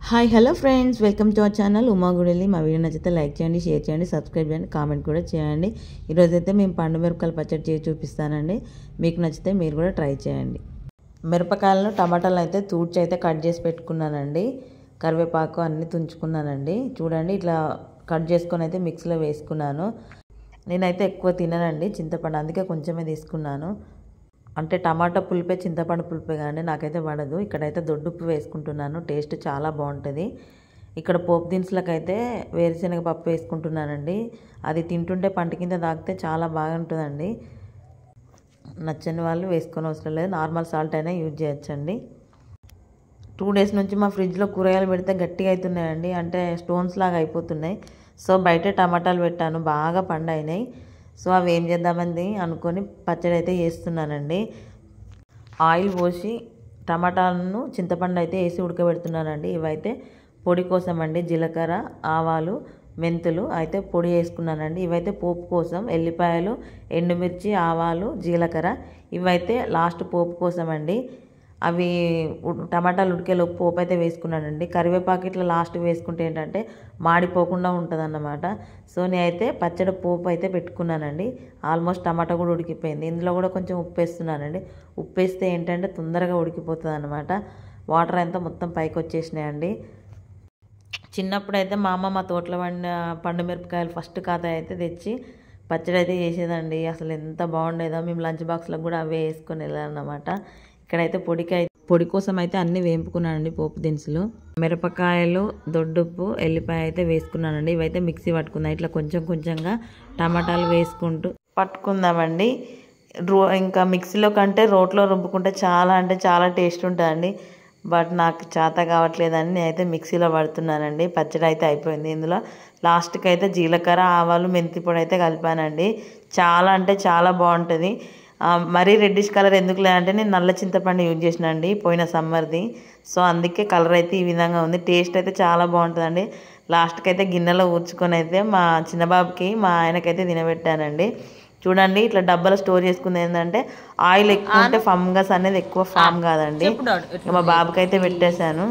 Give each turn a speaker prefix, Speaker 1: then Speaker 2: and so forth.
Speaker 1: Hi hello friends, welcome to our channel Uma Gudili. మా video నచ్చితే like చేయండి, షేర్ చేయండి, సబ్స్క్రైబ్ చేయండి, కామెంట్ కూడా చేయండి. ఈరోజైతే మేము పండు మిరపకాయలు పచ్చడి చేసి చూపిస్తానండి. మీకు నచ్చితే మీరు కూడా ట్రై చేయండి. మిరపకాయలను టమాటాలను అయితే తూడ్చి అయితే కట్ చేసి పెట్టుకున్నానండి. కరివేపాకు అన్నీ తుంచుకున్నానండి. చూడండి, ఇట్లా కట్ చేసుకొని అయితే మిక్సీలో వేసుకున్నాను. నేనైతే ఎక్కువ తిననండి చింతపండు, అందుకే కొంచెమే తీసుకున్నాను. అంటే టమాటా పులిపే చింతపండు పులిపే కానీ నాకైతే పడదు. ఇక్కడైతే దొడ్డుప్పు వేసుకుంటున్నాను, టేస్ట్ చాలా బాగుంటుంది. ఇక్కడ పోపు దినుసులకైతే వేరుశనగ పప్పు వేసుకుంటున్నానండి. అది తింటుంటే పంట కింద తాకితే చాలా బాగుంటుందండి. నచ్చని వాళ్ళు వేసుకొని అవసరం లేదు, నార్మల్ సాల్ట్ అయినా యూజ్ చేయొచ్చండి. 2 days నుంచి మా ఫ్రిడ్జ్లో కూరగాయలు పెడితే గట్టిగా అవుతున్నాయండి, అంటే స్టోన్స్ లాగా అయిపోతున్నాయి. సో బయట టమాటాలు పెట్టాను, బాగా పండైనాయి. సో అవి ఏం చేద్దామని అనుకొని పచ్చడి అయితే చేస్తున్నానండి. ఆయిల్ పోసి టమాటాలను చింతపండు అయితే వేసి ఉడకబెడుతున్నానండి. ఇవైతే పొడి కోసం అండి. జీలకర్ర, ఆవాలు, మెంతులు అయితే పొడి వేసుకున్నానండి. ఇవైతే పోపు కోసం ఎల్లిపాయలు, ఎండుమిర్చి, ఆవాలు, జీలకర్ర ఇవైతే లాస్ట్ పోపు కోసం అండి. అవి టమాటాలు ఉడికేలోపు పోపు అయితే వేసుకున్నానండి. కరివేపాకు ఇట్లా లాస్ట్ వేసుకుంటే ఏంటంటే మాడిపోకుండా ఉంటుంది అన్నమాట. సో నేనైతే పచ్చడి పోపు అయితే పెట్టుకున్నానండి. ఆల్మోస్ట్ టమాటా కూడా ఉడికిపోయింది. ఇందులో కూడా కొంచెం ఉప్పు వేస్తున్నానండి. ఉప్పు వేస్తే ఏంటంటే తొందరగా ఉడికిపోతుంది అన్నమాట. వాటర్ అంతా మొత్తం పైకి వచ్చేసినాయండి. చిన్నప్పుడు అయితే మా అమ్మ మా తోటలో పండిన పండు మిరపకాయలు ఫస్ట్ ఖాతా అయితే తెచ్చి పచ్చడి అయితే చేసేదండి. అసలు ఎంత బాగుండేదో. మేము లంచ్ బాక్స్లకు కూడా అవే వేసుకొని వెళ్ళాలన్నమాట. ఇక్కడైతే పొడి కోసం అయితే అన్నీ వేపుకున్నానండి. పోపు దినుసులు, మిరపకాయలు, దొడ్డుప్పు, ఎల్లిపాయ అయితే వేసుకున్నానండి. ఇవైతే మిక్సీ పట్టుకుందాం. ఇట్లా కొంచెం కొంచెంగా టమాటాలు వేసుకుంటూ పట్టుకుందామండి. ఇంకా మిక్సీలో కంటే రోట్లో రుబ్బుకుంటే చాలా అంటే చాలా టేస్ట్ ఉంటుందండి. బట్ నాకు చేత కావట్లేదని నేనైతే మిక్సీలో పడుతున్నానండి. పచ్చడి అయితే అయిపోయింది. ఇందులో లాస్ట్కి అయితే జీలకర్ర, ఆవాలు, మెంతి పొడి అయితే కలిపానండి. చాలా అంటే చాలా బాగుంటుంది. మరీ రెడ్డిష్ కలర్ ఎందుకు లేదంటే నేను నల్ల చింతపండు యూజ్ చేసిన అండి, పోయిన సమ్మర్ది. సో అందుకే కలర్ అయితే ఈ విధంగా ఉంది. టేస్ట్ అయితే చాలా బాగుంటుందండి. లాస్ట్కి అయితే గిన్నెలో ఊడ్చుకొని అయితే మా చిన్నబాబుకి, మా ఆయనకైతే తినబెట్టానండి. చూడండి, ఇట్లా డబ్బాలో స్టోర్ చేసుకుంది. ఏంటంటే ఆయిల్ ఎక్కువ ఉంటే ఫంగస్ అనేది ఎక్కువ ఫామ్ కాదండి. మా బాబుకి అయితే పెట్టేశాను.